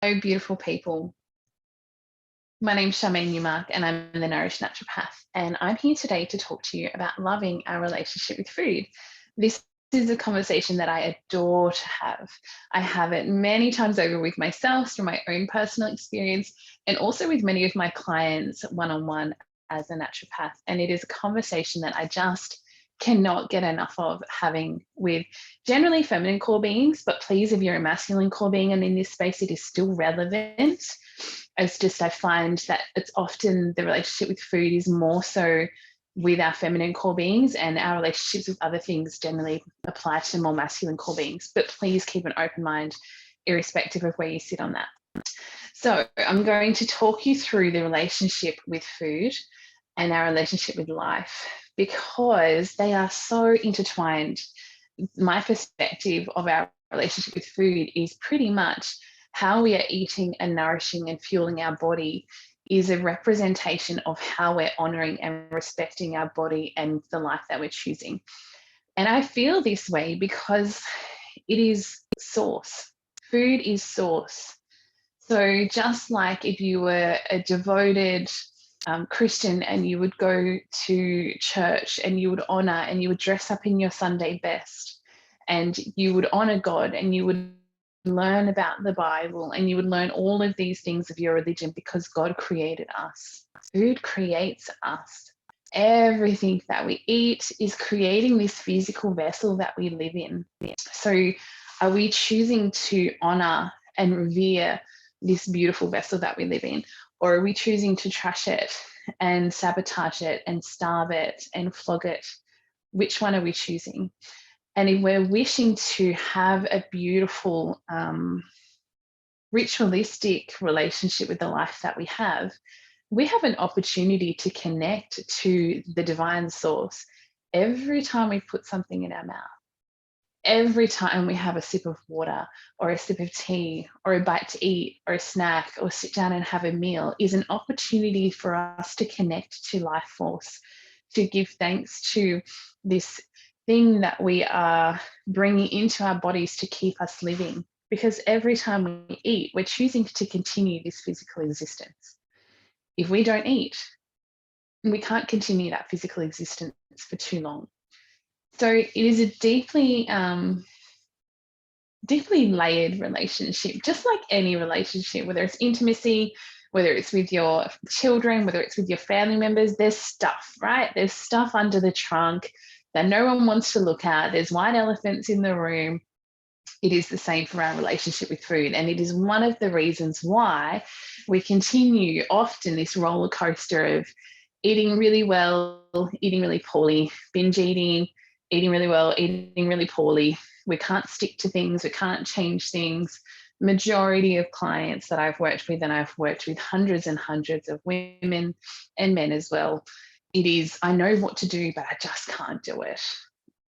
Beautiful people. My name's Charmaine Newmark and I'm the Nourish Naturopath. And I'm here today to talk to you about loving our relationship with food. This is a conversation that I adore to have. I have it many times over with myself through my own personal experience and also with many of my clients one on one as a naturopath. And it is a conversation that I just cannot get enough of having with generally feminine core beings, but please, if you're a masculine core being and in this space, it is still relevant. It's just I find that it's often the relationship with food is more so with our feminine core beings, and our relationships with other things generally apply to more masculine core beings. But please keep an open mind, irrespective of where you sit on that. So I'm going to talk you through the relationship with food and our relationship with life, because they are so intertwined. My perspective of our relationship with food is pretty much how we are eating and nourishing and fueling our body is a representation of how we're honoring and respecting our body and the life that we're choosing. And I feel this way because it is source. Food is source. So just like if you were a devoted Christian and you would go to church and you would honor and you would dress up in your Sunday best and you would honor God and you would learn about the Bible and you would learn all of these things of your religion because God created us. Food creates us. Everything that we eat is creating this physical vessel that we live in. So are we choosing to honor and revere this beautiful vessel that we live in? Or are we choosing to trash it and sabotage it and starve it and flog it? Which one are we choosing? And if we're wishing to have a beautiful, ritualistic relationship with the life that we have an opportunity to connect to the divine source every time we put something in our mouth. Every time we have a sip of water or a sip of tea or a bite to eat or a snack or sit down and have a meal is an opportunity for us to connect to life force, to give thanks to this thing that we are bringing into our bodies to keep us living. Because every time we eat, we're choosing to continue this physical existence. If we don't eat, we can't continue that physical existence for too long. So it is a deeply layered relationship, just like any relationship, whether it's intimacy, whether it's with your children, whether it's with your family members, there's stuff, right? There's stuff under the trunk that no one wants to look at. There's white elephants in the room. It is the same for our relationship with food. And it is one of the reasons why we continue often this roller coaster of eating really well, eating really poorly, binge eating, eating really well, eating really poorly. We can't stick to things. We can't change things. Majority of clients that I've worked with, and I've worked with hundreds and hundreds of women and men as well, it is, I know what to do, but I just can't do it.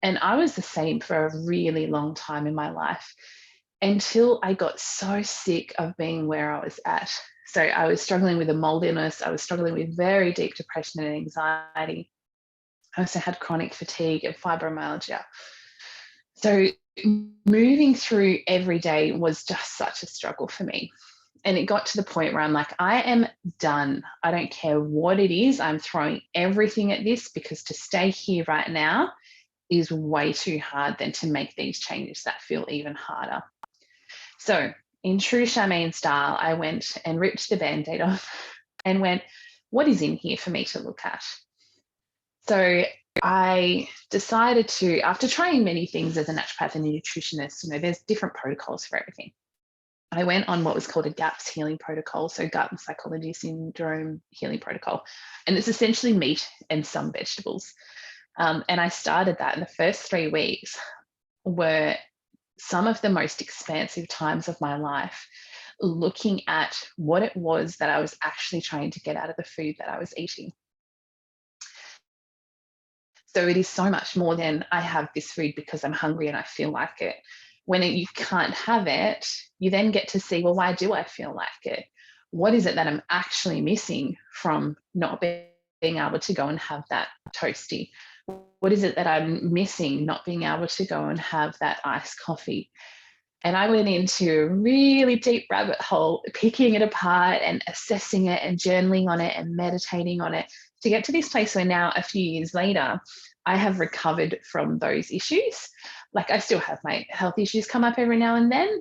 And I was the same for a really long time in my life until I got so sick of being where I was at. So I was struggling with a mold illness. I was struggling with very deep depression and anxiety. I also had chronic fatigue and fibromyalgia. So moving through every day was just such a struggle for me. And it got to the point where I'm like, I am done. I don't care what it is. I'm throwing everything at this because to stay here right now is way too hard than to make these changes that feel even harder. So in true Charmaine style, I went and ripped the Band-Aid off and went, what is in here for me to look at? So I decided to, after trying many things as a naturopath and a nutritionist, there's different protocols for everything. I went on what was called a GAPS healing protocol, so gut and psychology syndrome healing protocol. And it's essentially meat and some vegetables. And I started that, and the first 3 weeks were some of the most expansive times of my life, looking at what it was that I was actually trying to get out of the food that I was eating. So it is so much more than I have this food because I'm hungry and I feel like it. When you can't have it, you then get to see, well, why do I feel like it? What is it that I'm actually missing from not being able to go and have that toasty? What is it that I'm missing not being able to go and have that iced coffee? And I went into a really deep rabbit hole, picking it apart and assessing it and journaling on it and meditating on it to get to this place where now, a few years later, I have recovered from those issues. Like, I still have my health issues come up every now and then,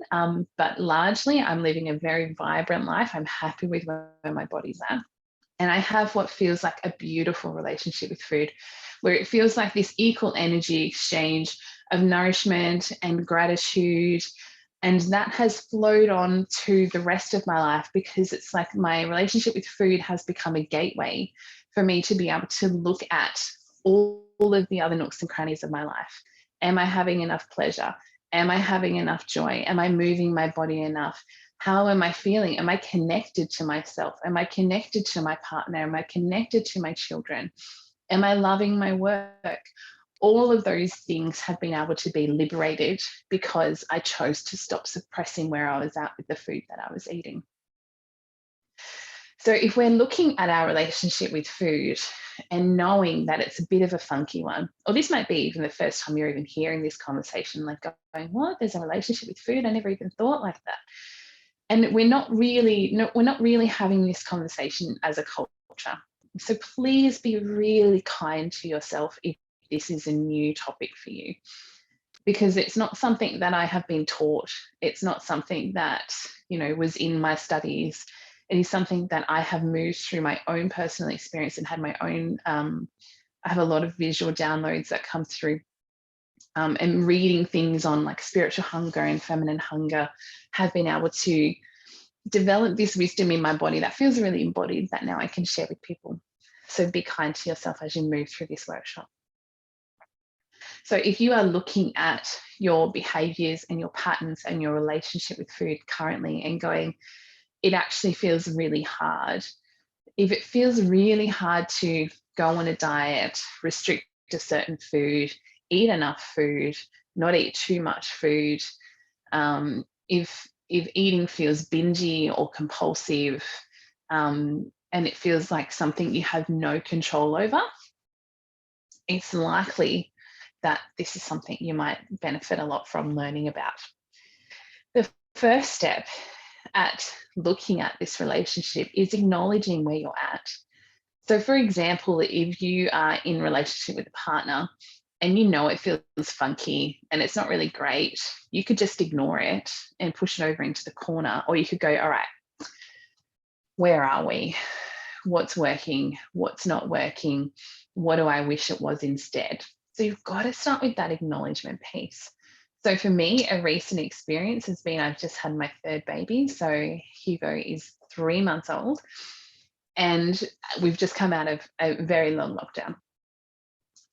but largely I'm living a very vibrant life. I'm happy with where my body's at. And I have what feels like a beautiful relationship with food, where it feels like this equal energy exchange of nourishment and gratitude. And that has flowed on to the rest of my life, because it's like my relationship with food has become a gateway for me to be able to look at all of the other nooks and crannies of my life. Am I having enough pleasure? Am I having enough joy? Am I moving my body enough? How am I feeling? Am I connected to myself? Am I connected to my partner? Am I connected to my children? Am I loving my work? All of those things have been able to be liberated because I chose to stop suppressing where I was at with the food that I was eating. So if we're looking at our relationship with food and knowing that it's a bit of a funky one, or this might be even the first time you're even hearing this conversation, like going, what? There's a relationship with food? I never even thought like that. And we're not really having this conversation as a culture. So please be really kind to yourself if this is a new topic for you, because it's not something that I have been taught. It's not something that, was in my studies. It is something that I have moved through my own personal experience and had my own, I have a lot of visual downloads that come through, and reading things on like spiritual hunger and feminine hunger have been able to develop this wisdom in my body that feels really embodied, that now I can share with people. So be kind to yourself as you move through this workshop. So if you are looking at your behaviors and your patterns and your relationship with food currently and going, it actually feels really hard. If it feels really hard to go on a diet, restrict a certain food, eat enough food, not eat too much food, if eating feels bingy or compulsive, and it feels like something you have no control over, it's likely that this is something you might benefit a lot from learning about. The first step at looking at this relationship is acknowledging where you're at. So for example, if you are in relationship with a partner and it feels funky and it's not really great, you could just ignore it and push it over into the corner. Or you could go, all right, where are we? What's working? What's not working? What do I wish it was instead? So you've got to start with that acknowledgement piece. So for me, a recent experience has been, I've just had my third baby. So Hugo is 3 months old and we've just come out of a very long lockdown.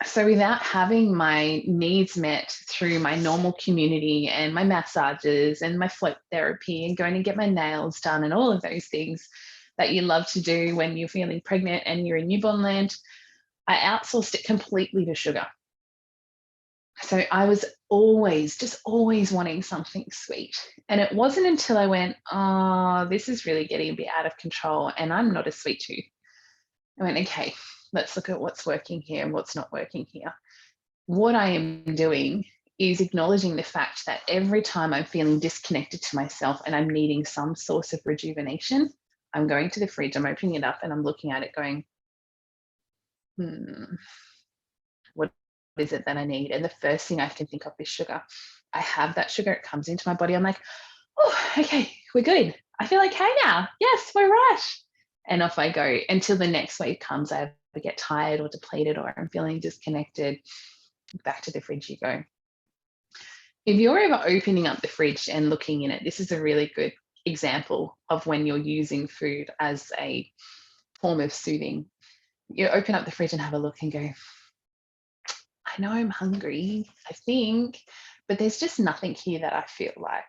So without having my needs met through my normal community and my massages and my float therapy and going to get my nails done and all of those things that you love to do when you're feeling pregnant and you're in newborn land, I outsourced it completely to sugar. So I was always wanting something sweet. And it wasn't until I went, oh, this is really getting a bit out of control and I'm not a sweet tooth. I went, okay, let's look at what's working here and what's not working here. What I am doing is acknowledging the fact that every time I'm feeling disconnected to myself and I'm needing some source of rejuvenation, I'm going to the fridge, I'm opening it up and I'm looking at it going, what is it that I need? And the first thing I can think of is sugar. I have that sugar, it comes into my body. I'm like, oh, okay, we're good. I feel okay now. Yes, we're right. And off I go until the next wave comes. I get tired or depleted or I'm feeling disconnected. Back to the fridge you go. If you're ever opening up the fridge and looking in it, this is a really good example of when you're using food as a form of soothing. You open up the fridge and have a look and go, I know I'm hungry, I think, but there's just nothing here that I feel like.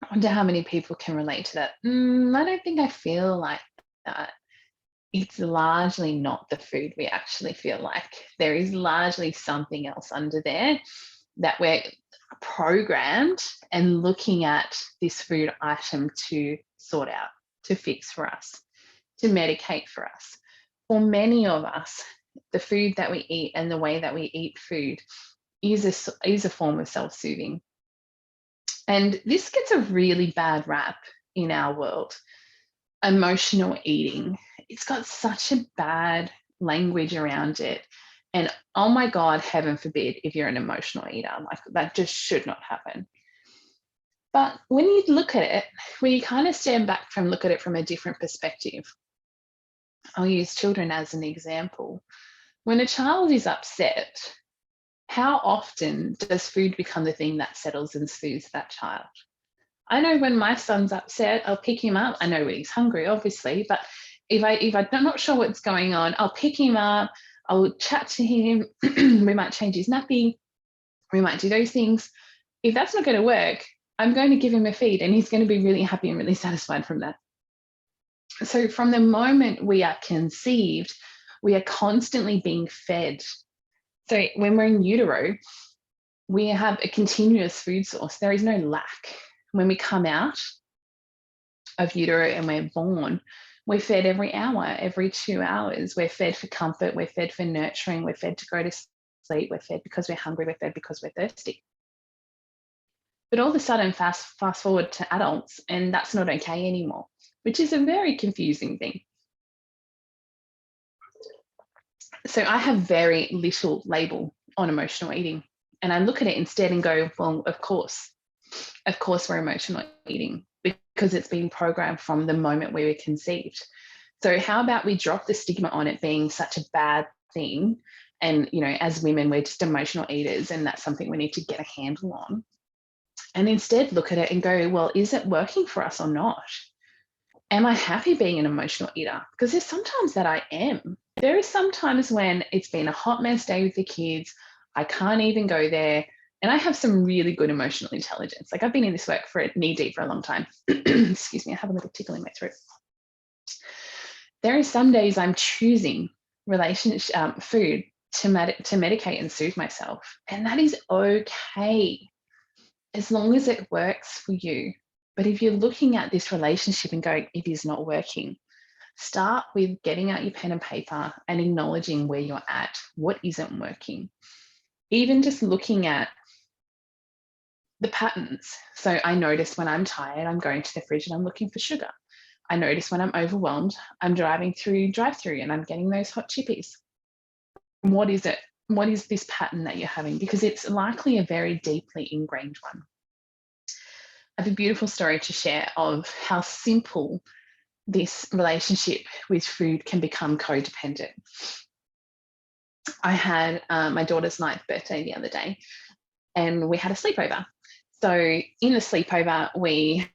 I wonder how many people can relate to that. I don't think I feel like that. It's largely not the food we actually feel like. There is largely something else under there that we're programmed and looking at this food item to sort out, to fix for us, to medicate for us. For many of us, the food that we eat and the way that we eat food is a form of self-soothing. And this gets a really bad rap in our world. Emotional eating. It's got such a bad language around it. And oh my God, heaven forbid if you're an emotional eater, like that just should not happen. But when you look at it, when you kind of stand back from look at it from a different perspective, I'll use children as an example. When a child is upset, how often does food become the thing that settles and soothes that child? I know when my son's upset, I'll pick him up. I know when he's hungry, obviously, but if I'm not sure what's going on, I'll pick him up, I'll chat to him, we might change his nappy, we might do those things. If that's not going to work, I'm going to give him a feed and he's going to be really happy and really satisfied from that. So from the moment we are conceived, we are constantly being fed. So when we're in utero, we have a continuous food source. There is no lack. When we come out of utero and we're born, we're fed every hour, every 2 hours. We're fed for comfort, we're fed for nurturing, we're fed to go to sleep, we're fed because we're hungry, we're fed because we're thirsty. But all of a sudden, fast forward to adults, and that's not okay anymore, which is a very confusing thing. So I have very little label on emotional eating. And I look at it instead and go, well, of course we're emotional eating because it's been programmed from the moment we were conceived. So how about we drop the stigma on it being such a bad thing? And, you know, as women, we're just emotional eaters and that's something we need to get a handle on. And instead look at it and go, well, is it working for us or not? Am I happy being an emotional eater? Because there's sometimes that I am. There is sometimes when it's been a hot mess day with the kids, I can't even go there. And I have some really good emotional intelligence. Like I've been in this work for knee deep for a long time. Excuse me, I have a little tickle in my throat. There are some days I'm choosing food to medicate and soothe myself. And that is okay, as long as it works for you. But if you're looking at this relationship and going, it is not working, start with getting out your pen and paper and acknowledging where you're at, what isn't working. Even just looking at the patterns. So I notice when I'm tired, I'm going to the fridge and I'm looking for sugar. I notice when I'm overwhelmed, I'm driving through drive-through and I'm getting those hot chippies. What is it? What is this pattern that you're having? Because it's likely a very deeply ingrained one. I have a beautiful story to share of how simple this relationship with food can become codependent. I had my daughter's 9th birthday the other day and we had a sleepover. So in the sleepover, we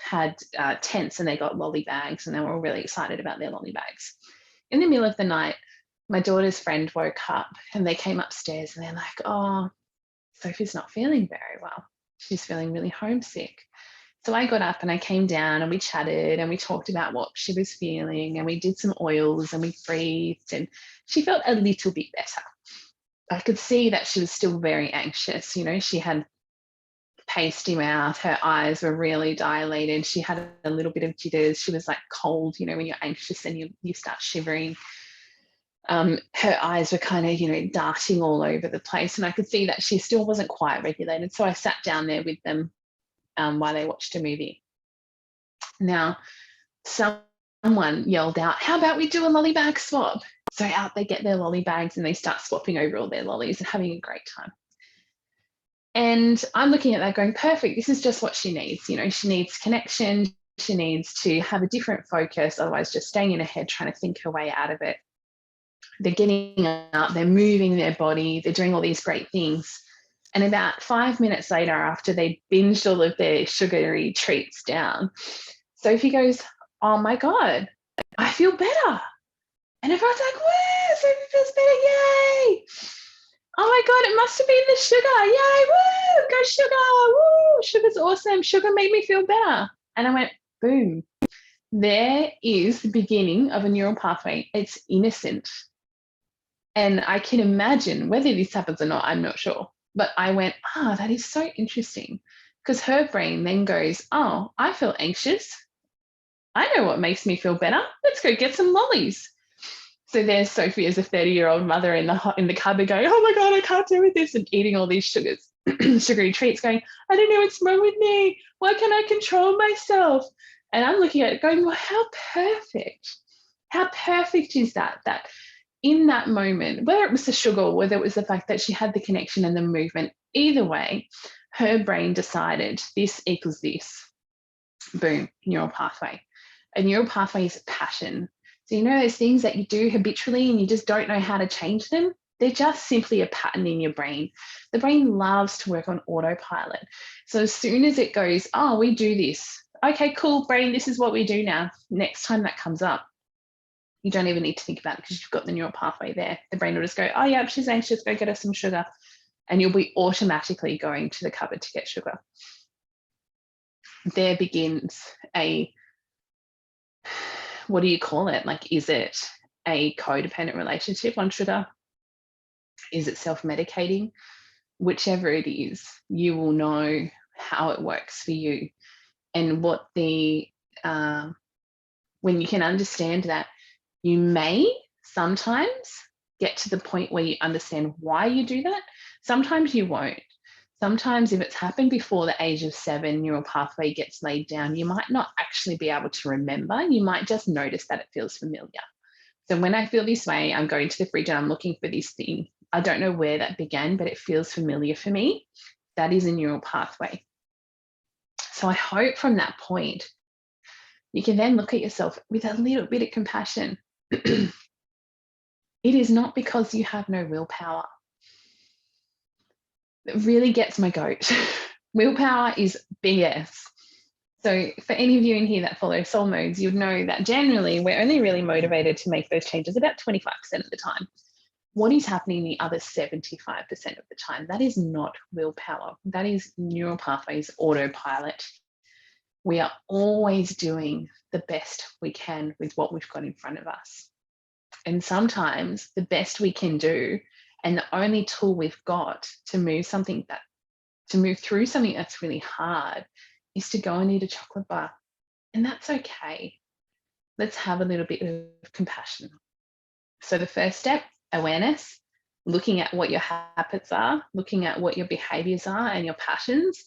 had tents and they got lolly bags and they were all really excited about their lolly bags. In the middle of the night, my daughter's friend woke up and they came upstairs and they're like, oh, Sophie's not feeling very well. She's feeling really homesick. So I got up and I came down and we chatted and we talked about what she was feeling and we did some oils and we breathed and she felt a little bit better. I could see that she was still very anxious. You know, she had pasty mouth, her eyes were really dilated. She had a little bit of jitters. She was like cold, you know, when you're anxious and you start shivering. Her eyes were kind of, you know, darting all over the place. And I could see that she still wasn't quite regulated. So I sat down there with them while they watched a movie. Now, someone yelled out, how about we do a lolly bag swap? So out they get their lolly bags and they start swapping over all their lollies and having a great time. And I'm looking at that going, perfect, this is just what she needs. You know, she needs connection. She needs to have a different focus, otherwise just staying in her head, trying to think her way out of it. They're getting up, they're moving their body, they're doing all these great things. And about 5 minutes later, after they binged all of their sugary treats down, Sophie goes, oh my God, I feel better. And everyone's like, woo, Sophie feels better, yay. Oh my God, it must have been the sugar, yay, woo, go sugar, woo, sugar's awesome, sugar made me feel better. And I went, boom, there is the beginning of a neural pathway. It's innocent. And I can imagine whether this happens or not, I'm not sure. But I went, that is so interesting. Because her brain then goes, oh, I feel anxious. I know what makes me feel better. Let's go get some lollies. So there's Sophie as a 30-year-old mother in the cupboard going, oh my God, I can't deal with this, and eating all these sugars. sugary treats going, I don't know what's wrong with me. Why can't I control myself? And I'm looking at it going, well, how perfect. How perfect is that? That in that moment, whether it was the sugar or whether it was the fact that she had the connection and the movement, either way, her brain decided this equals this. Boom, neural pathway. A neural pathway is passion. So, you know, those things that you do habitually and you just don't know how to change them, they're just simply a pattern in your brain. The brain loves to work on autopilot. So as soon as it goes, oh, we do this. Okay, cool, brain, this is what we do now. Next time that comes up, you don't even need to think about it because you've got the neural pathway there. The brain will just go, oh yeah, she's anxious, go get her some sugar. And you'll be automatically going to the cupboard to get sugar. There begins a, what do you call it? Like, is it a codependent relationship on sugar? Is it self-medicating? Whichever it is, you will know how it works for you. And what the, when you can understand that, you may sometimes get to the point where you understand why you do that. Sometimes you won't. Sometimes if it's happened before the age of 7, neural pathway gets laid down, you might not actually be able to remember. You might just notice that it feels familiar. So when I feel this way, I'm going to the fridge and I'm looking for this thing. I don't know where that began, but it feels familiar for me. That is a neural pathway. So I hope from that point, you can then look at yourself with a little bit of compassion. It is not because you have no willpower. It really gets my goat. Willpower is BS. So for any of you in here that follow soul modes, you'd know that generally we're only really motivated to make those changes about 25% of the time. What is happening the other 75% of the time? That is not willpower. That is neural pathways autopilot. We are always doing the best we can with what we've got in front of us. And sometimes the best we can do, and the only tool we've got to move through something that's really hard, is to go and eat a chocolate bar. And that's okay. Let's have a little bit of compassion. So the first step, awareness, looking at what your habits are, looking at what your behaviors are and your passions,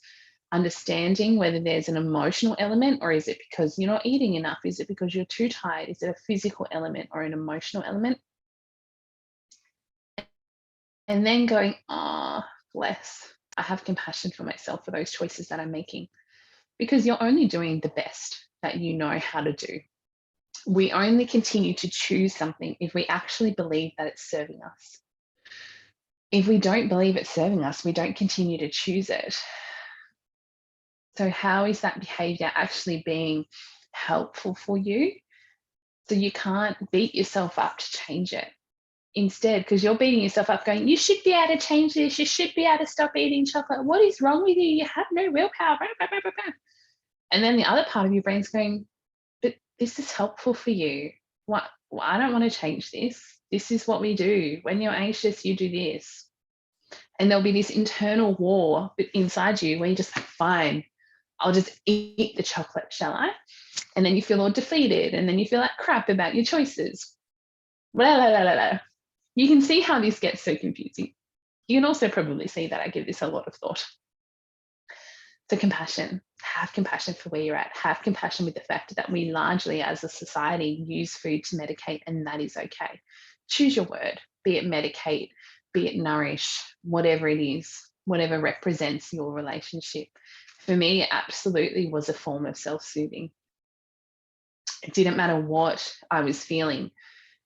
understanding whether there's an emotional element, or is it because you're not eating enough? Is it because you're too tired? Is it a physical element or an emotional element? And then going, oh, bless, I have compassion for myself for those choices that I'm making, because you're only doing the best that you know how to do. We only continue to choose something if we actually believe that it's serving us. If we don't believe it's serving us, we don't continue to choose it. So how is that behavior actually being helpful for you? So you can't beat yourself up to change it. Instead, because you're beating yourself up going, you should be able to change this, you should be able to stop eating chocolate. What is wrong with you? You have no willpower. And then the other part of your brain's going, but this is helpful for you. What? I don't want to change this. This is what we do. When you're anxious, you do this. And there'll be this internal war inside you where you're just like, fine, I'll just eat the chocolate, shall I? And then you feel all defeated, and then you feel like crap about your choices. Blah, blah, blah, blah, blah. You can see how this gets so confusing. You can also probably see that I give this a lot of thought. So compassion, have compassion for where you're at. Have compassion with the fact that we largely as a society use food to medicate, and that is okay. Choose your word, be it medicate, be it nourish, whatever it is, whatever represents your relationship. For me, it absolutely was a form of self-soothing. It didn't matter what I was feeling,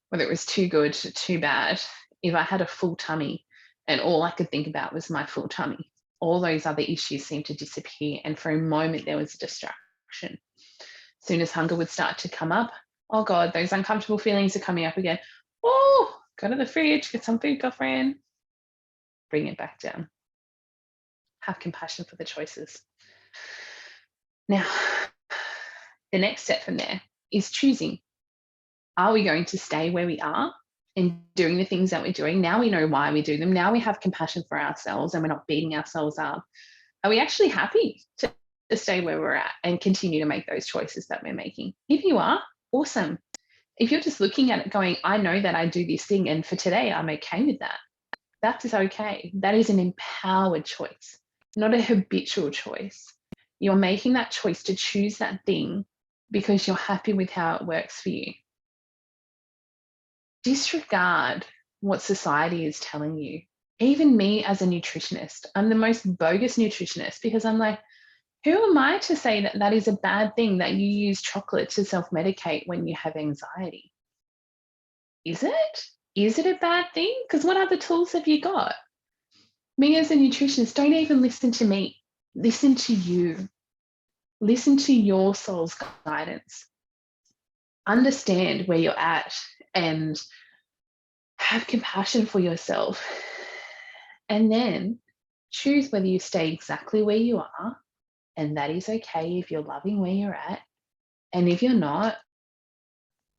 whether it was too good, too bad. If I had a full tummy and all I could think about was my full tummy, all those other issues seemed to disappear. And for a moment, there was a distraction. As soon as hunger would start to come up, oh God, those uncomfortable feelings are coming up again. Oh, go to the fridge, get some food, girlfriend. Bring it back down. Have compassion for the choices. Now, the next step from there is choosing. Are we going to stay where we are and doing the things that we're doing? Now we know why we do them. Now we have compassion for ourselves and we're not beating ourselves up. Are we actually happy to stay where we're at and continue to make those choices that we're making? If you are, awesome. If you're just looking at it going, I know that I do this thing and for today, I'm okay with that. That is okay. That is an empowered choice. not a habitual choice. You're making that choice to choose that thing because you're happy with how it works for you. Disregard what society is telling you. Even me as a nutritionist, I'm the most bogus nutritionist because I'm like, who am I to say that that is a bad thing that you use chocolate to self-medicate when you have anxiety? Is it? Is it a bad thing? Because what other tools have you got? Me as a nutritionist, don't even listen to me. Listen to you. Listen to your soul's guidance. Understand where you're at and have compassion for yourself. And then choose whether you stay exactly where you are, and that is okay if you're loving where you're at. And if you're not,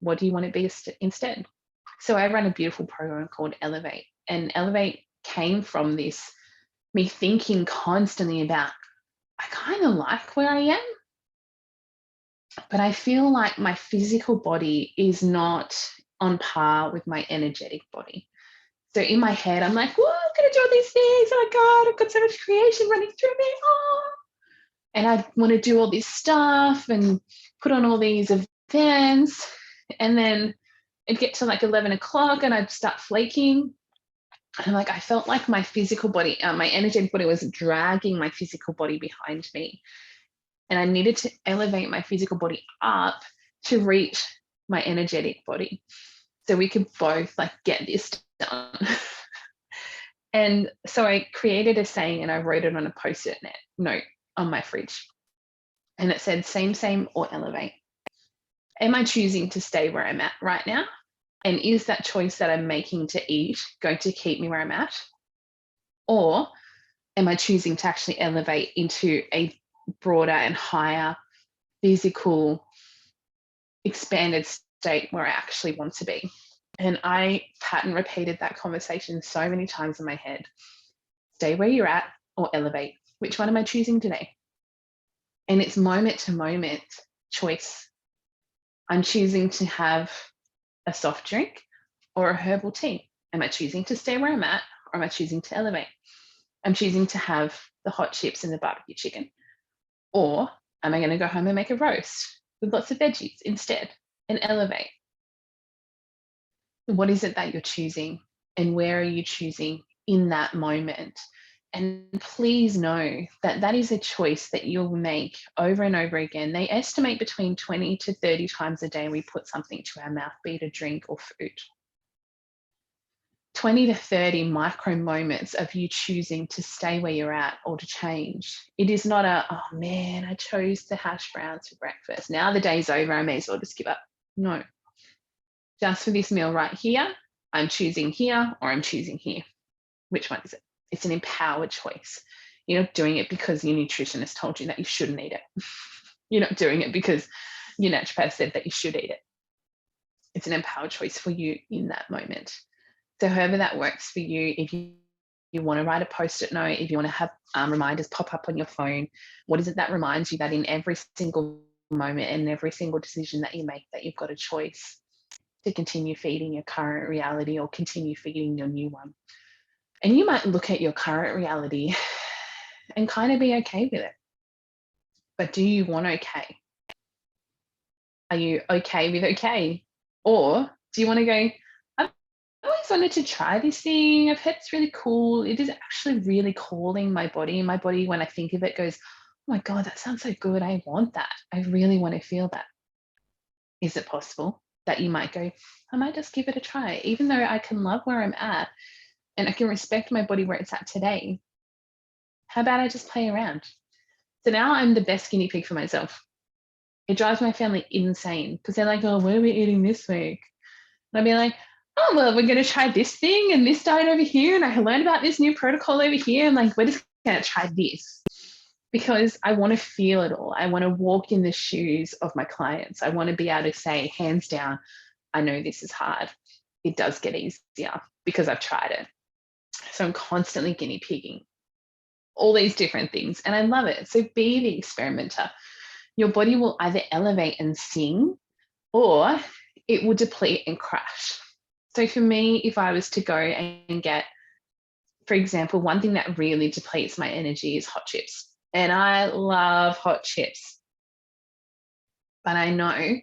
what do you want to be instead? So I run a beautiful program called Elevate, and Elevate came from this me thinking constantly about, I kind of like where I am, but I feel like my physical body is not on par with my energetic body. So in my head, I'm like, whoa, I'm going to do all these things. Oh my God, I've got so much creation running through me. Oh. And I want to do all this stuff and put on all these events. And then it'd get to like 11 o'clock and I'd start flaking. And like, I felt like my physical body, my energetic body was dragging my physical body behind me. And I needed to elevate my physical body up to reach my energetic body. So we could both like get this done. And so I created a saying and I wrote it on a post-it note on my fridge. And it said, same, or elevate. Am I choosing to stay where I'm at right now? And is that choice that I'm making to eat going to keep me where I'm at? Or am I choosing to actually elevate into a broader and higher physical, expanded state where I actually want to be? And I pattern repeated that conversation so many times in my head. Stay where you're at or elevate. Which one am I choosing today? And it's moment to moment choice. I'm choosing to have a soft drink or a herbal tea. Am I choosing to stay where I'm at or am I choosing to elevate? I'm choosing to have the hot chips and the barbecue chicken. Or am I going to go home and make a roast with lots of veggies instead and elevate? What is it that you're choosing and where are you choosing in that moment? And please know that that is a choice that you'll make over and over again. They estimate between 20 to 30 times a day we put something to our mouth, be it a drink or food. 20 to 30 micro moments of you choosing to stay where you're at or to change. It is not a, oh man, I chose the hash browns for breakfast. Now the day's over, I may as well just give up. No. Just for this meal right here, I'm choosing here or I'm choosing here. Which one is it? It's an empowered choice. You're not doing it because your nutritionist told you that you shouldn't eat it. You're not doing it because your naturopath said that you should eat it. It's an empowered choice for you in that moment. So however that works for you, if you want to write a post-it note, if you want to have reminders pop up on your phone, what is it that reminds you that in every single moment and every single decision that you make, that you've got a choice to continue feeding your current reality or continue feeding your new one? And you might look at your current reality and kind of be okay with it. But do you want okay? Are you okay with okay? Or do you want to go, I've always wanted to try this thing. I've heard it's really cool. It is actually really calling my body. My body, when I think of it, goes, oh my God, that sounds so good. I want that. I really want to feel that. Is it possible that you might go, I might just give it a try, even though I can love where I'm at and I can respect my body where it's at today? How about I just play around? So now I'm the best guinea pig for myself. It drives my family insane because they're like, oh, what are we eating this week? And I'll be like, oh, well, we're going to try this thing and this diet over here. And I learned about this new protocol over here. And like, we're just going to try this because I want to feel it all. I want to walk in the shoes of my clients. I want to be able to say, hands down, I know this is hard. It does get easier because I've tried it. So I'm constantly guinea pigging all these different things. And I love it. So be the experimenter. Your body will either elevate and sing or it will deplete and crash. So for me, if I was to go and get For example, one thing that really depletes my energy is hot chips. And I love hot chips, but I know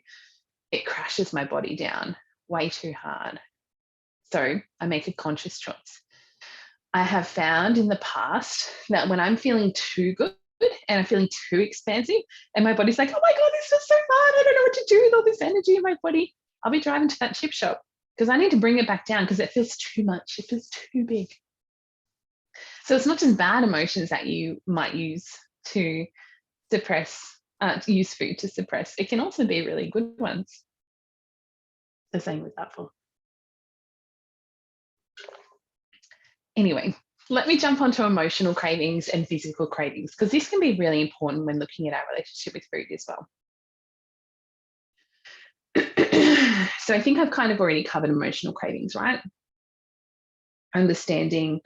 it crashes my body down way too hard. So I make a conscious choice. I have found in the past that when I'm feeling too good and I'm feeling too expansive, and my body's like, oh my God, this is so hard. I don't know what to do with all this energy in my body. I'll be driving to that chip shop because I need to bring it back down because it feels too much. It feels too big. So it's not just bad emotions that you might use to suppress, use food to suppress. It can also be really good ones. The same with apple. Anyway, let me jump onto emotional cravings and physical cravings, because this can be really important when looking at our relationship with food as well. So I think I've kind of already covered emotional cravings, right? Understanding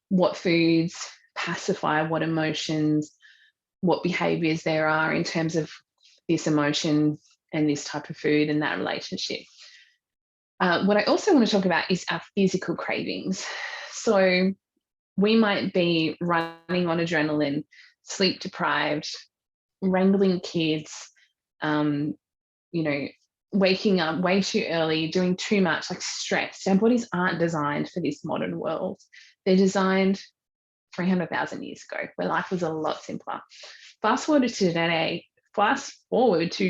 what foods pacify what emotions, what behaviors there are in terms of this emotion and this type of food and that relationship. What I also want to talk about is our physical cravings. So we might be running on adrenaline, sleep deprived, wrangling kids, waking up way too early, doing too much, like stressed. Our bodies aren't designed for this modern world. They're designed 300,000 years ago, where life was a lot simpler. Fast forward to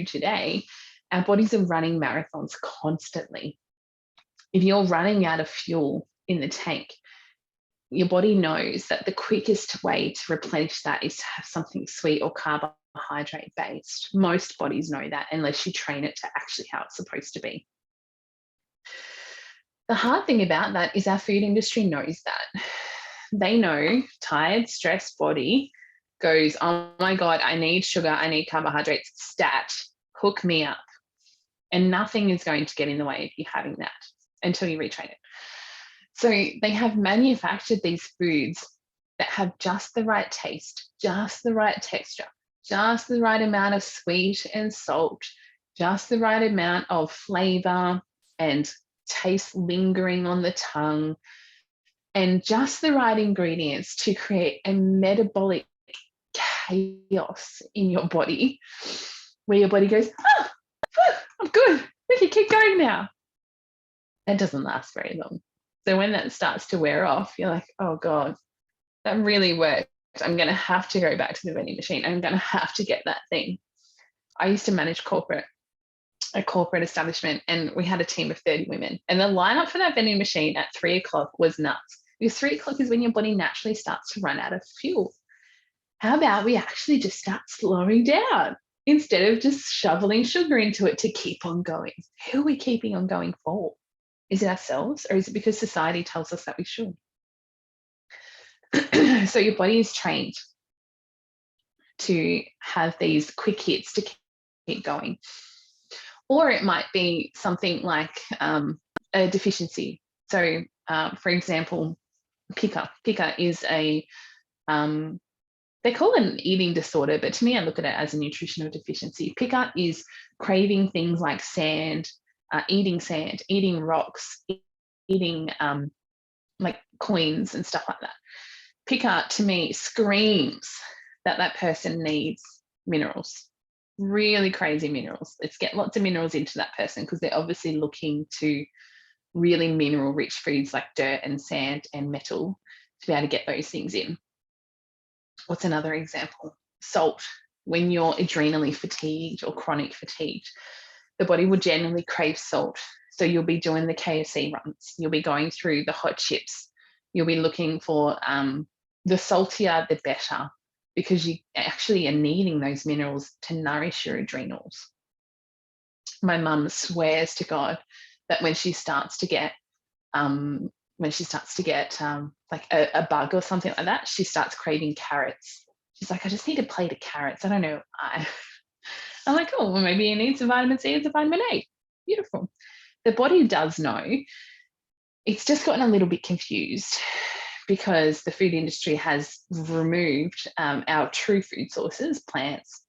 today, our bodies are running marathons constantly. If you're running out of fuel in the tank, your body knows that the quickest way to replenish that is to have something sweet or carbohydrate based. Most bodies know that, unless you train it to actually how it's supposed to be. The hard thing about that is our food industry knows that. They know tired, stressed body goes, oh my God, I need sugar, I need carbohydrates, stat, hook me up. And nothing is going to get in the way of you having that until you retrain it. So they have manufactured these foods that have just the right taste, just the right texture, just the right amount of sweet and salt, just the right amount of flavor and taste lingering on the tongue, and just the right ingredients to create a metabolic chaos in your body, where your body goes, I'm good, we can keep going now. That doesn't last very long. So when that starts to wear off, you're like, oh God, that really worked. I'm going to have to go back to the vending machine. I'm going to have to get that thing. I used to manage a corporate establishment, and we had a team of 30 women. And the lineup for that vending machine at 3:00 was nuts, because 3:00 is when your body naturally starts to run out of fuel. How about we actually just start slowing down instead of just shoveling sugar into it to keep on going? Who are we keeping on going for? Is it ourselves, or is it because society tells us that we should? So your body is trained to have these quick hits to keep going. Or it might be something like a deficiency. So, for example, pica. Pica is they call it an eating disorder, but to me, I look at it as a nutritional deficiency. Pica is craving things like sand, eating rocks, eating like coins and stuff like that. Pica to me screams that person needs minerals, really crazy minerals. Let's get lots of minerals into that person, because they're obviously looking to really mineral rich foods like dirt and sand and metal to be able to get those things in. What's another example? Salt. When you're adrenally fatigued or chronic fatigued, the body will generally crave salt. So you'll be doing the KFC runs, you'll be going through the hot chips, you'll be looking for the saltier the better, because you actually are needing those minerals to nourish your adrenals. My mum swears to God that when she starts to get like a bug or something like that, she starts craving carrots. She's like, I just need a plate of carrots. I don't know why. I'm like, oh, well, maybe you need some vitamin C and some vitamin A. Beautiful. The body does know. It's just gotten a little bit confused because the food industry has removed our true food sources, plants,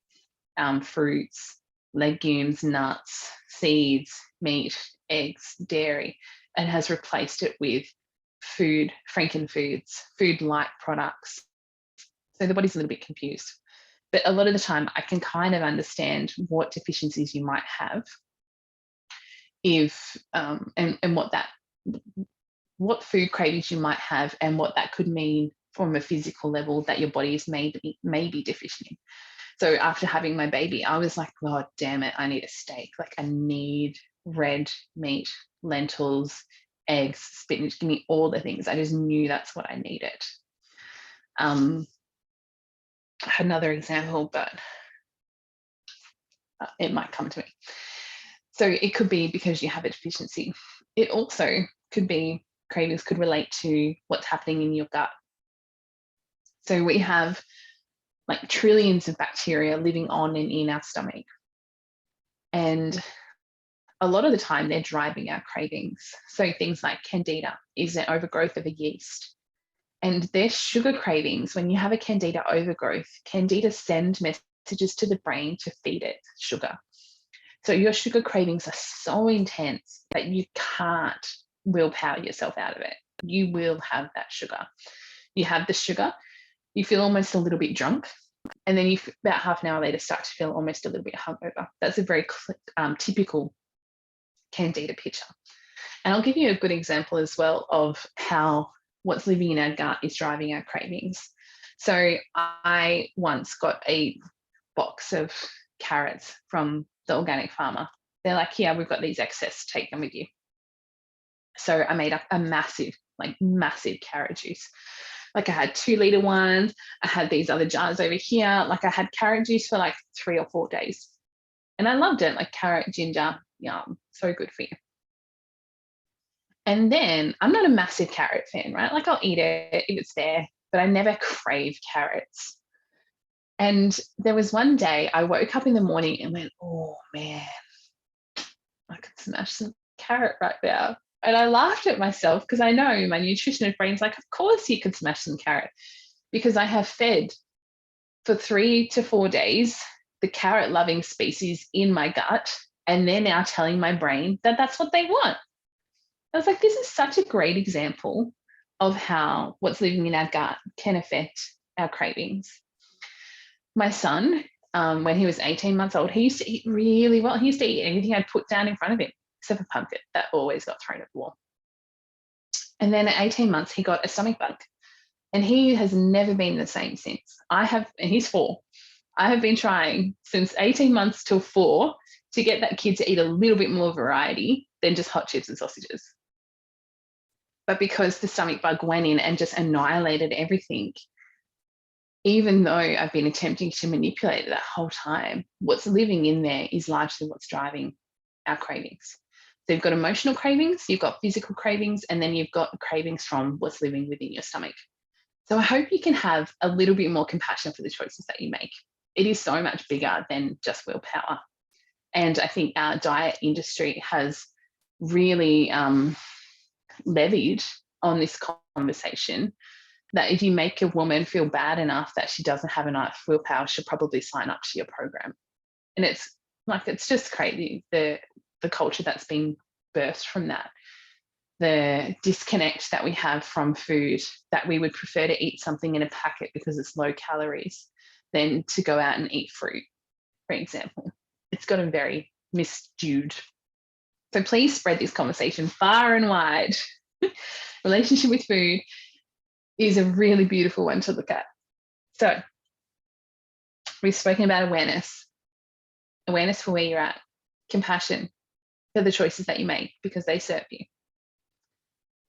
fruits, legumes, nuts, seeds, meat, eggs, dairy, and has replaced it with food, frankenfoods, food-like products. So the body's a little bit confused. But a lot of the time I can kind of understand what deficiencies you might have if and what food cravings you might have and what that could mean from a physical level that your body is may be deficient in. So after having my baby, I was like, God damn it, I need a steak. Like I need red meat, lentils, eggs, spinach, give me all the things. I just knew that's what I needed. I had another example, but it might come to me. So it could be because you have a deficiency. It also could be, cravings could relate to what's happening in your gut. So we have like trillions of bacteria living on and in our stomach. And a lot of the time they're driving our cravings. So things like candida is an overgrowth of a yeast. And their sugar cravings, when you have a candida overgrowth, candida send messages to the brain to feed it sugar. So your sugar cravings are so intense that you can't willpower yourself out of it. You will have that sugar. You have the sugar, you feel almost a little bit drunk, and then you about half an hour later start to feel almost a little bit hungover. That's a very typical candida picture. And I'll give you a good example as well of how what's living in our gut is driving our cravings. So I once got a box of carrots from the organic farmer. They're like, yeah, we've got these excess, take them with you. So I made up a massive carrot juice. Like I had 2-litre ones. I had these other jars over here. Like I had carrot juice for like 3 or 4 days. And I loved it, like carrot, ginger, yum, so good for you. And then I'm not a massive carrot fan, right? Like I'll eat it if it's there, but I never crave carrots. And there was one day I woke up in the morning and went, oh man, I could smash some carrot right now. And I laughed at myself because I know my nutritionist brain's like, of course you could smash some carrot, because I have fed for 3 to 4 days the carrot loving species in my gut. And they're now telling my brain that that's what they want. I was like, this is such a great example of how what's living in our gut can affect our cravings. My son, when he was 18 months old, he used to eat really well. He used to eat anything I'd put down in front of him, except for pumpkin. That always got thrown at the wall. And then at 18 months, he got a stomach bug. And he has never been the same since. And he's 4. I have been trying since 18 months till 4 to get that kid to eat a little bit more variety than just hot chips and sausages. But because the stomach bug went in and just annihilated everything, even though I've been attempting to manipulate it that whole time, what's living in there is largely what's driving our cravings. So you've got emotional cravings, you've got physical cravings, and then you've got cravings from what's living within your stomach. So I hope you can have a little bit more compassion for the choices that you make. It is so much bigger than just willpower. And I think our diet industry has really levied on this conversation that if you make a woman feel bad enough that she doesn't have enough willpower, she'll probably sign up to your program. And it's like, it's just crazy, the culture that's been birthed from that. The disconnect that we have from food, that we would prefer to eat something in a packet because it's low calories than to go out and eat fruit, for example. It's gotten very miscued. So please spread this conversation far and wide. Relationship with food is a really beautiful one to look at. So we've spoken about awareness for where you're at, compassion for the choices that you make because they serve you.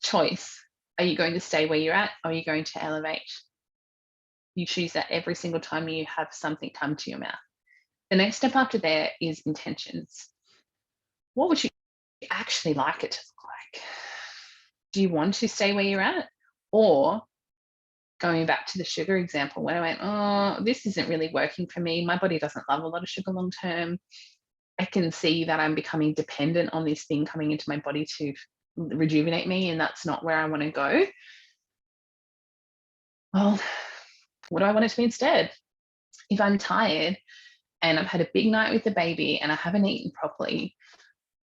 Choice, are you going to stay where you're at or are you going to elevate? You choose that every single time you have something come to your mouth. The next step after there is intentions. What would you actually like it to look like? Do you want to stay where you're at? Or going back to the sugar example, when I went, oh, this isn't really working for me. My body doesn't love a lot of sugar long term. I can see that I'm becoming dependent on this thing coming into my body to rejuvenate me, and that's not where I want to go. Well, what do I want it to be instead? If I'm tired and I've had a big night with the baby and I haven't eaten properly,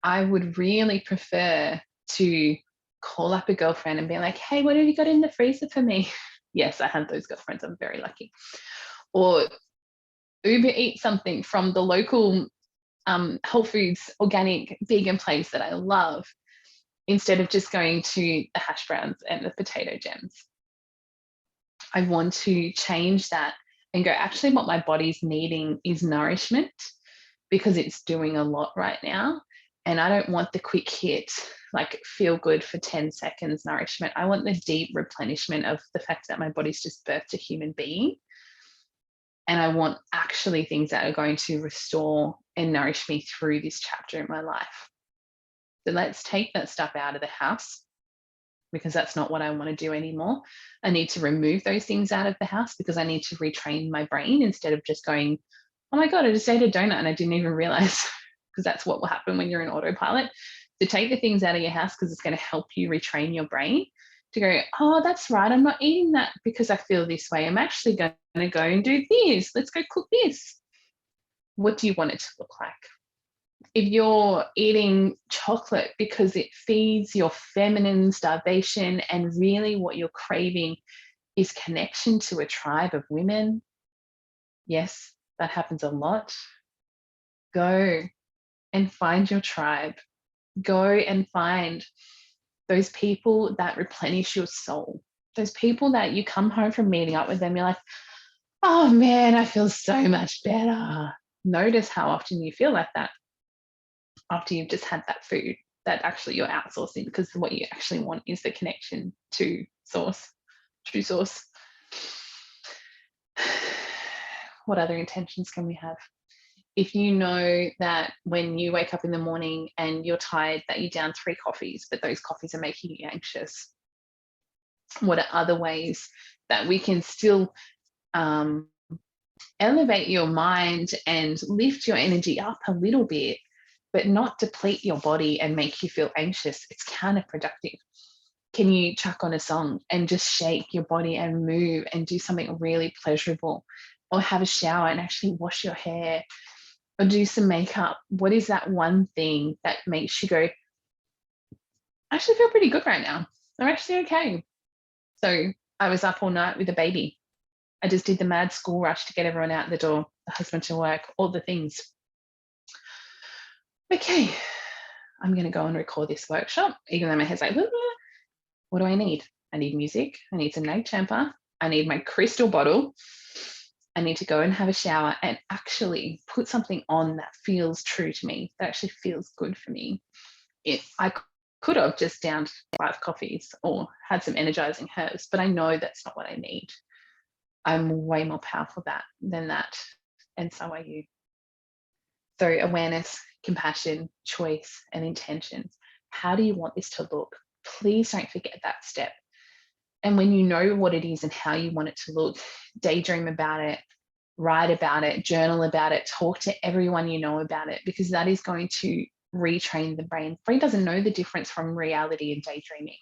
I would really prefer to call up a girlfriend and be like, hey, what have you got in the freezer for me? Yes, I have those girlfriends. I'm very lucky. Or Uber eat something from the local Whole Foods organic vegan place that I love, instead of just going to the hash browns and the potato gems. I want to change that and go, actually, what my body's needing is nourishment, because it's doing a lot right now. And I don't want the quick hit, like feel good for 10 seconds nourishment. I want the deep replenishment of the fact that my body's just birthed a human being. And I want actually things that are going to restore and nourish me through this chapter in my life. So let's take that stuff out of the house, because that's not what I want to do anymore. I need to remove those things out of the house because I need to retrain my brain, instead of just going, oh my God, I just ate a donut and I didn't even realize, because that's what will happen when you're in autopilot. So take the things out of your house, because it's going to help you retrain your brain to go, oh, that's right, I'm not eating that because I feel this way. I'm actually going to go and do this. Let's go cook this. What do you want it to look like? If you're eating chocolate because it feeds your feminine starvation, and really what you're craving is connection to a tribe of women, yes, that happens a lot. Go and find your tribe. Go and find those people that replenish your soul. Those people that you come home from meeting up with them, you're like, oh man, I feel so much better. Notice how often you feel like that after you've just had that food that actually you're outsourcing, because what you actually want is the connection to source, true source. What other intentions can we have? If you know that when you wake up in the morning and you're tired, that you down 3 coffees, but those coffees are making you anxious, what are other ways that we can still elevate your mind and lift your energy up a little bit, but not deplete your body and make you feel anxious? It's counterproductive. Can you chuck on a song and just shake your body and move and do something really pleasurable? Or have a shower and actually wash your hair, or do some makeup? What is that one thing that makes you go, I actually feel pretty good right now? I'm actually okay. So I was up all night with a baby. I just did the mad school rush to get everyone out the door, the husband to work, all the things. Okay, I'm going to go and record this workshop, even though my head's like, what do I need? I need music. I need some Nag Champa. I need my crystal bottle. I need to go and have a shower and actually put something on that feels true to me, that actually feels good for me. I could have just downed 5 coffees or had some energizing herbs, but I know that's not what I need. I'm way more powerful than that, and so are you. So awareness, compassion, choice, and intention. How do you want this to look? Please don't forget that step. And when you know what it is and how you want it to look, daydream about it, write about it, journal about it, talk to everyone you know about it, because that is going to retrain the brain. The brain doesn't know the difference from reality and daydreaming.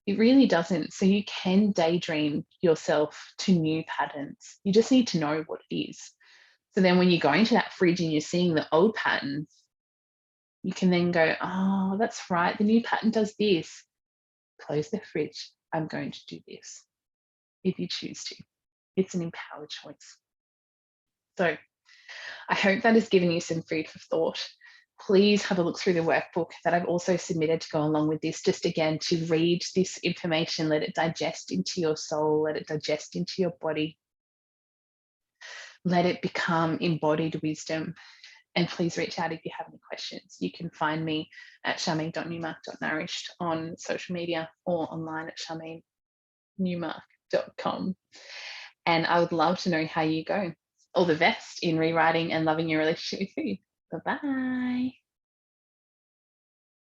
It really doesn't. So you can daydream yourself to new patterns. You just need to know what it is. So then when you go into that fridge and you're seeing the old pattern, you can then go, oh, that's right, the new pattern does this. Close the fridge. I'm going to do this, if you choose to. It's an empowered choice. So I hope that has given you some food for thought. Please have a look through the workbook that I've also submitted to go along with this, just again to read this information, let it digest into your soul, let it digest into your body, let it become embodied wisdom. And please reach out if you have any questions. You can find me at charmaine.newmark.nourished on social media, or online at charmainenewmark.com. And I would love to know how you go. All the best in rewriting and loving your relationship with food. Bye-bye.